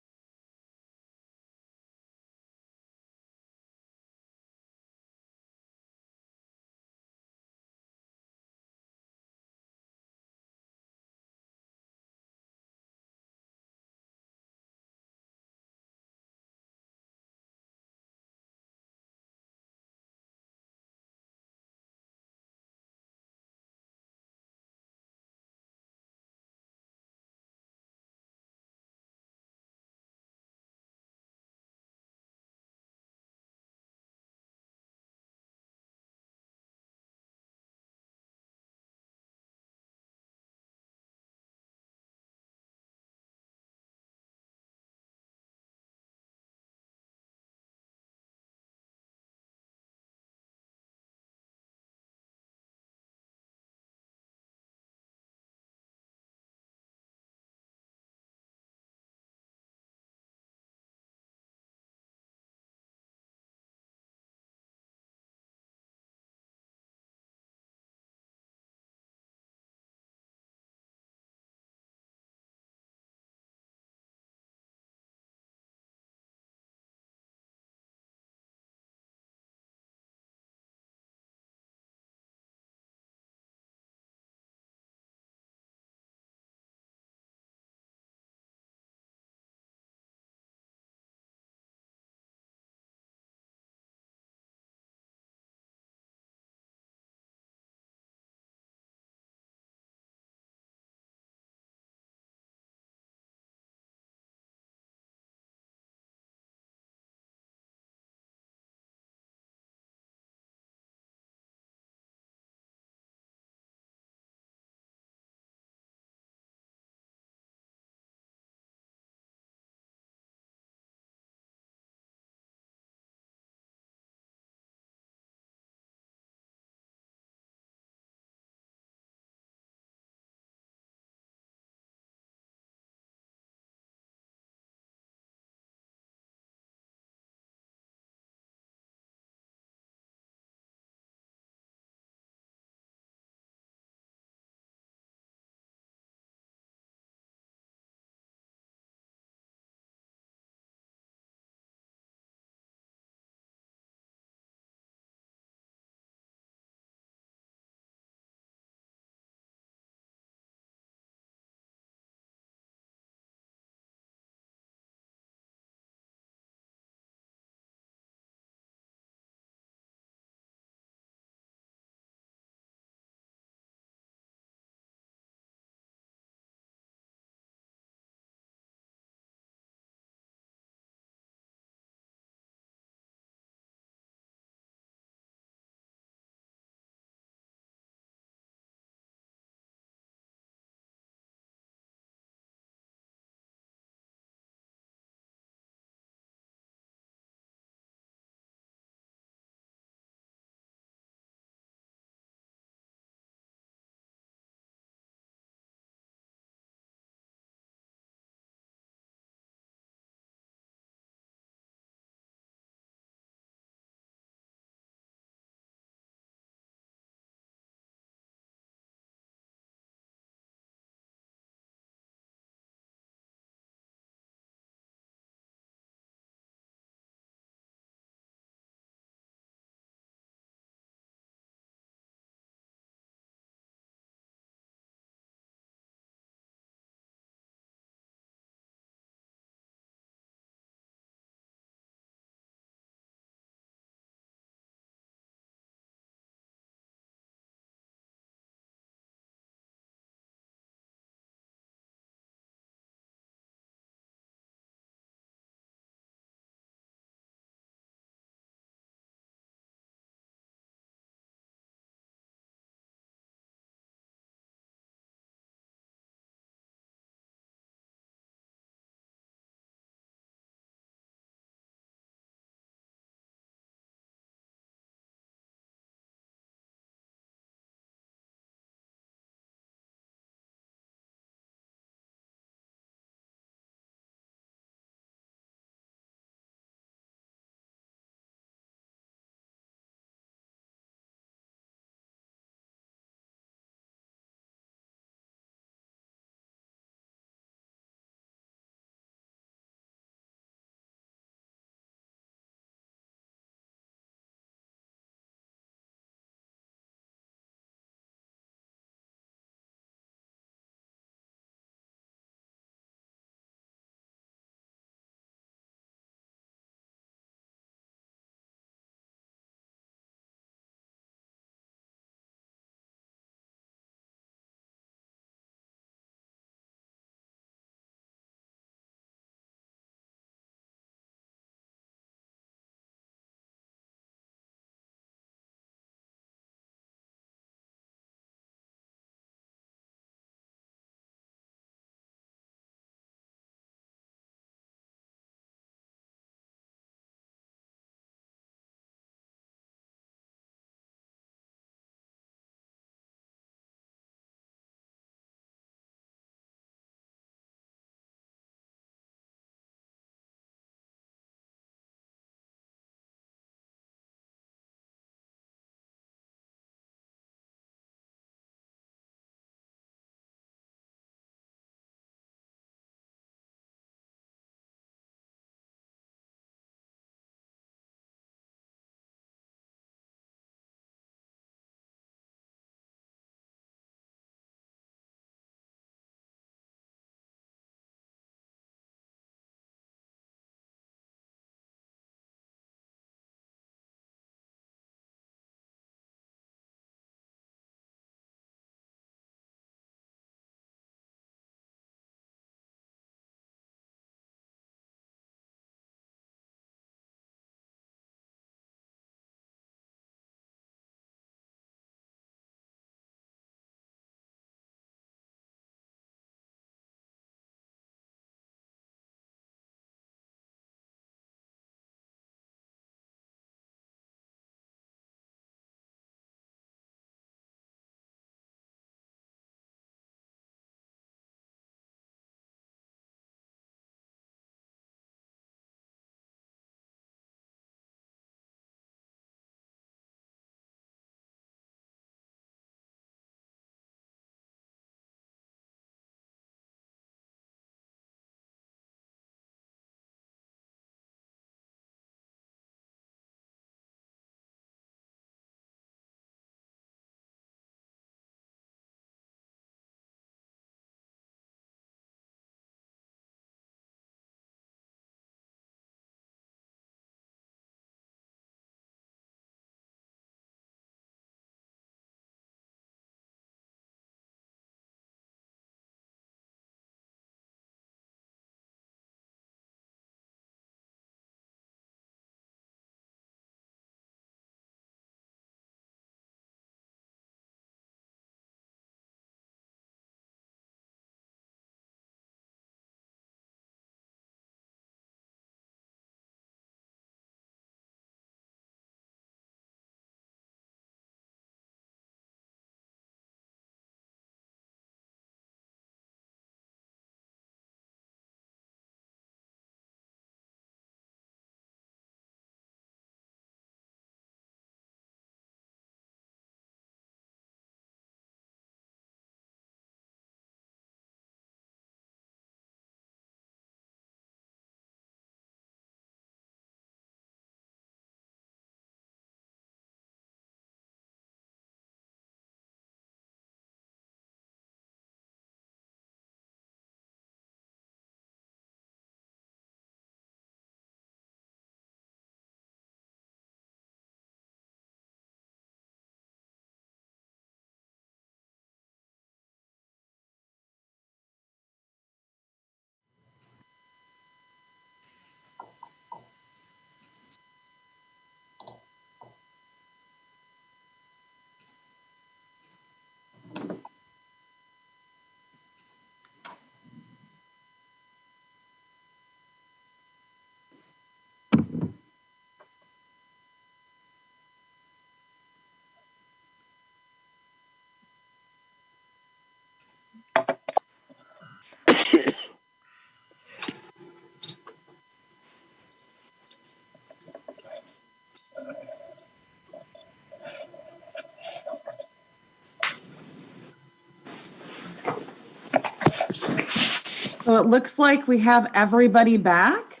B: So it looks like we have everybody back.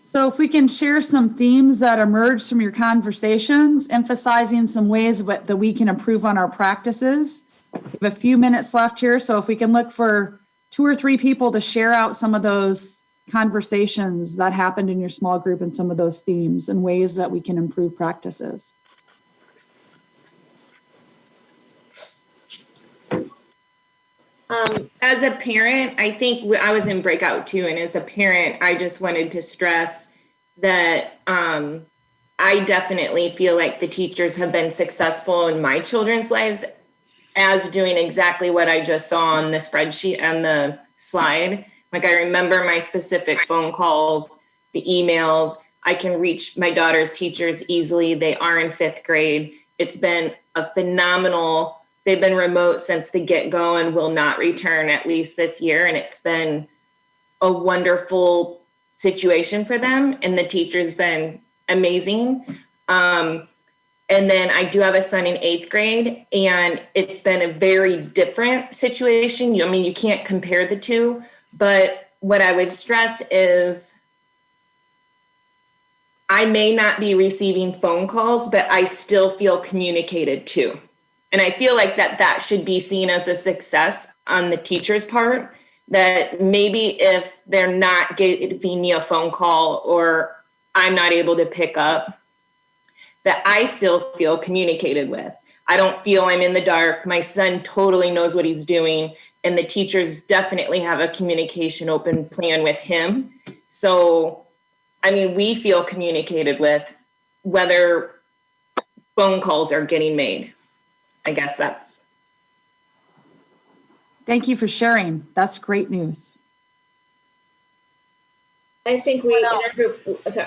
B: So if we can share some themes that emerged from your conversations, emphasizing some ways that we can improve on our practices. We have a few minutes left here, so if we can look for 2 or 3 people to share out some of those conversations that happened in your small group and some of those themes and ways that we can improve practices.
M: As a parent, I think I was in breakout too. And as a parent, I just wanted to stress that I definitely feel like the teachers have been successful in my children's lives as doing exactly what I just saw on the spreadsheet and the slide. Like I remember my specific phone calls, the emails. I can reach my daughter's teachers easily. They are in 5th grade. It's been a phenomenal, they've been remote since the get-go and will not return at least this year. And it's been a wonderful situation for them. And the teacher's been amazing. And then I do have a son in 8th grade, and it's been a very different situation. I mean, you can't compare the two, but what I would stress is I may not be receiving phone calls, but I still feel communicated to. And I feel like that should be seen as a success on the teacher's part, that maybe if they're not giving me a phone call or I'm not able to pick up, that I still feel communicated with. I don't feel I'm in the dark. My son totally knows what he's doing, and the teachers definitely have a communication open plan with him. So, I mean, we feel communicated with whether phone calls are getting made. I guess that's.
B: Thank you for sharing. That's great news.
N: I think we in our group,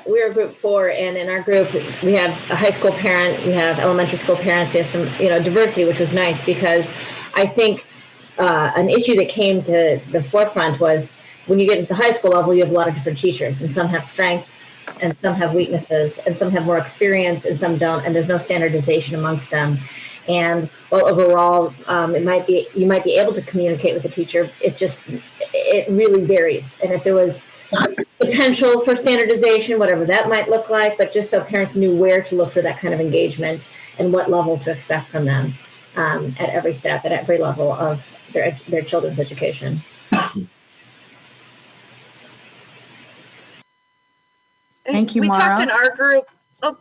N: we're group 4, and in our group we have a high school parent, we have elementary school parents, we have some diversity, which was nice because I think an issue that came to the forefront was when you get into the high school level, you have a lot of different teachers, and some have strengths and some have weaknesses, and some have more experience and some don't, and there's no standardization amongst them. And while overall, you might be able to communicate with the teacher, it really varies. And if there was potential for standardization, whatever that might look like, but just so parents knew where to look for that kind of engagement and what level to expect from them at every step, at every level of their children's education.
B: Thank you,
A: We
B: Mara.
A: talked in our group. Oh,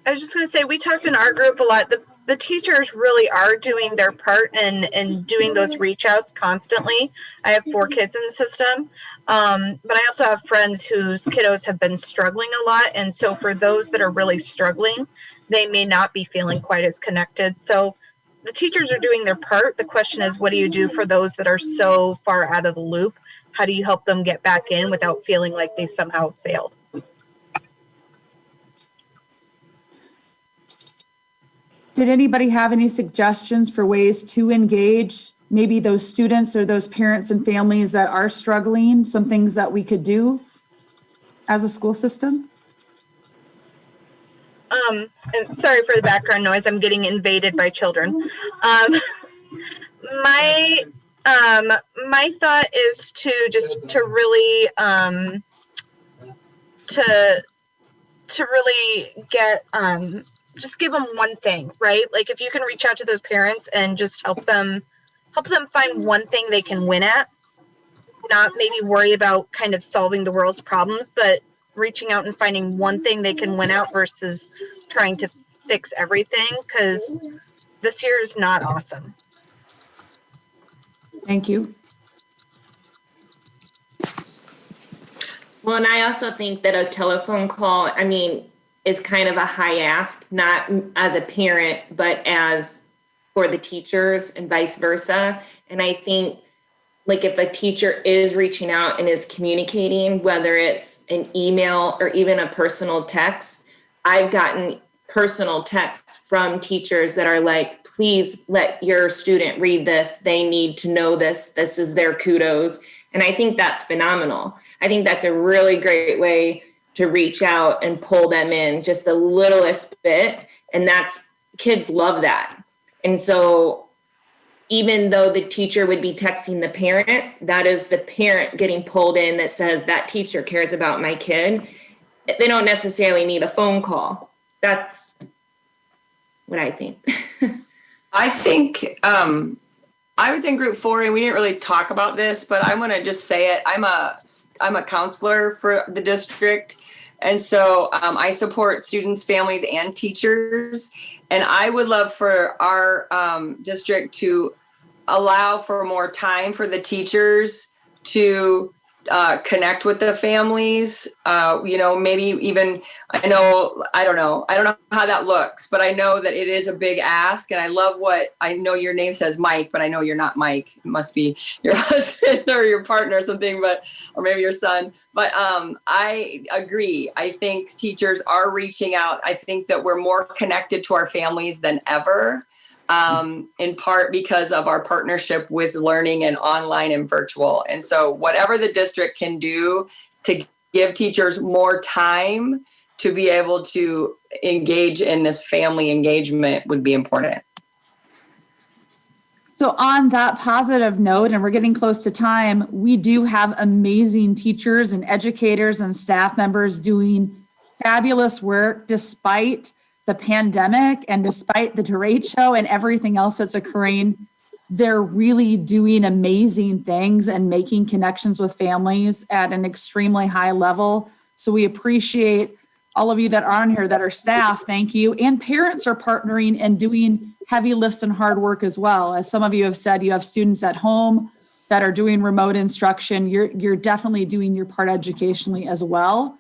A: I was just going to say, we talked in our group a lot. The teachers really are doing their part and doing those reach outs constantly. I have 4 kids in the system, but I also have friends whose kiddos have been struggling a lot. And so for those that are really struggling, they may not be feeling quite as connected. So the teachers are doing their part. The question is, what do you do for those that are so far out of the loop? How do you help them get back in without feeling like they somehow failed?
B: Did anybody have any suggestions for ways to engage maybe those students or those parents and families that are struggling, some things that we could do as a school system?
A: And sorry for the background noise. I'm getting invaded by children. My thought is to really get just give them one thing, right? Like if you can reach out to those parents and just help them find one thing they can win at, not maybe worry about kind of solving the world's problems, but reaching out and finding one thing they can win out versus trying to fix everything, because this year is not awesome.
B: Thank you.
M: Well, and I also think that a telephone call, is kind of a high ask, not as a parent, but as for the teachers and vice versa. And I think like if a teacher is reaching out and is communicating, whether it's an email or even a personal text, I've gotten personal texts from teachers that are like, please let your student read this. They need to know this. This is their kudos. And I think that's phenomenal. I think that's a really great way to reach out and pull them in just the littlest bit. And kids love that. And so even though the teacher would be texting the parent, that is the parent getting pulled in that says that teacher cares about my kid. They don't necessarily need a phone call. That's what I think.
O: I think I was in group 4 and we didn't really talk about this, but I'm going to just say it. I'm a counselor for the district. And so I support students, families, and teachers. And I would love for our district to allow for more time for the teachers to connect with the families. Maybe even, I don't know how that looks, but I know that it is a big ask. And I love I know your name says Mike, but I know you're not Mike. It must be your husband or your partner or something, or maybe your son. But I agree. I think teachers are reaching out. I think that we're more connected to our families than ever. In part because of our partnership with learning and online and virtual. And so whatever the district can do to give teachers more time to be able to engage in this family engagement would be important.
B: So on that positive note, and we're getting close to time, we do have amazing teachers and educators and staff members doing fabulous work despite the pandemic and despite the derecho and everything else that's occurring. They're really doing amazing things and making connections with families at an extremely high level. So we appreciate all of you that are on here that are staff, thank you. And parents are partnering and doing heavy lifts and hard work as well. As some of you have said, you have students at home that are doing remote instruction. You're definitely doing your part educationally as well.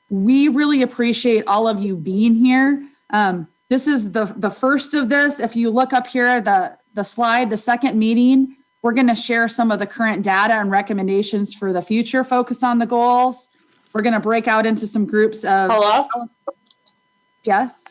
B: We really appreciate all of you being here. This is the first of this. If you look up here, the slide, the second meeting, we're going to share some of the current data and recommendations for the future, focus on the goals. We're going to break out into some groups of...
O: Hello?
B: Yes?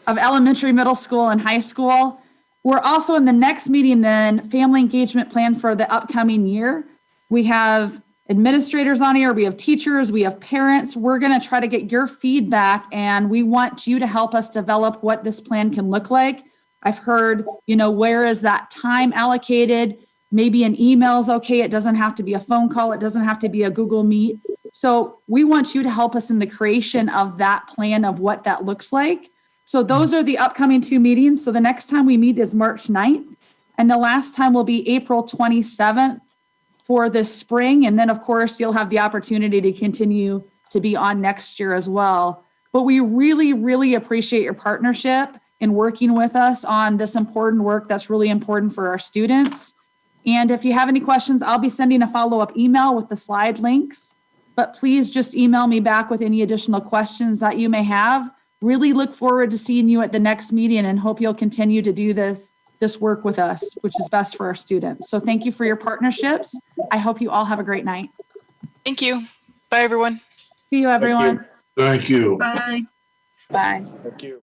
B: Of elementary, middle school, and high school. We're also in the next meeting then, family engagement plan for the upcoming year. We have administrators on here, we have teachers, we have parents. We're going to try to get your feedback and we want you to help us develop what this plan can look like. I've heard, where is that time allocated? Maybe an email is okay. It doesn't have to be a phone call. It doesn't have to be a Google Meet. So we want you to help us in the creation of that plan of what that looks like. So those are the upcoming 2 meetings. So the next time we meet is March 9th and the last time will be April 27th. For this spring. And then of course, you'll have the opportunity to continue to be on next year as well. But we really, really appreciate your partnership in working with us on this important work that's really important for our students. And if you have any questions, I'll be sending a follow-up email with the slide links, but please just email me back with any additional questions that you may have. Really look forward to seeing you at the next meeting and hope you'll continue to do this work with us, which is best for our students. So thank you for your partnerships. I hope you all have a great night.
H: Thank you. Bye, everyone.
B: See you, everyone.
C: Thank you.
A: Bye. Bye.
C: Thank you.